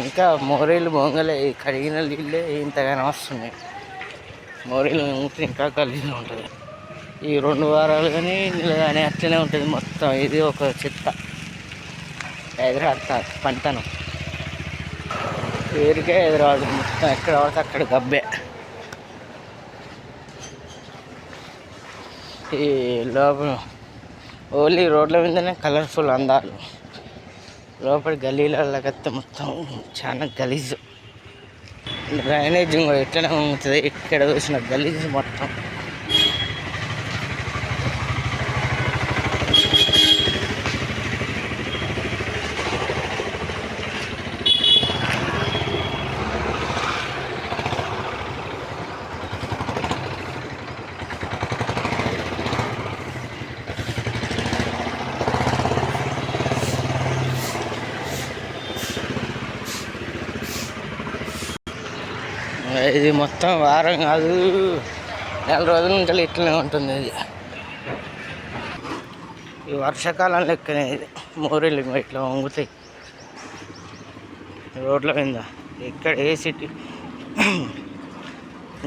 ఇంకా మోరీలు బొంగలే కడిగిన నీళ్ళే ఇంతగానో వస్తున్నాయి. మోరీలు ఉంటే ఇంకా గలీజ్గా ఉంటుంది. ఈ 2 వారాలు కానీ నీళ్ళు కానీ అట్లనే ఉంటుంది మొత్తం. ఇది ఒక చెత్త హైదరాబాద్ పంటను పేరుకే హైదరాబాద్ మొత్తం. ఎక్కడ పడితే అక్కడ గబ్బే. ఈ లోపల ఓన్లీ రోడ్ల మీదనే కలర్ఫుల్ అందాలు, లోపల గల్లీలకత్తే మొత్తం చాలా గలీజు. డ్రైనేజ్ ఎట్లనే ఉంటుంది, ఎక్కడ చూసిన గలీజు మొత్తం. ఇది మొత్తం వారం కాదు, 4 రోజుల నుంచి ఇట్లనే ఉంటుంది. ఇది ఈ వర్షాకాలం లెక్కనే. ఇది మోరీలు ఇట్లా వంగుతాయి రోడ్ల మీద. ఎక్కడ ఏ సిటీ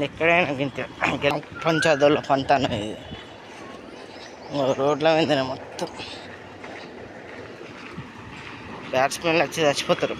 ఎక్కడైనా ఇంతే. పంచాయతీలో పంట అనేది రోడ్ల మీదనే మొత్తం. బ్యాట్స్మెన్లు వచ్చి చచ్చిపోతారు.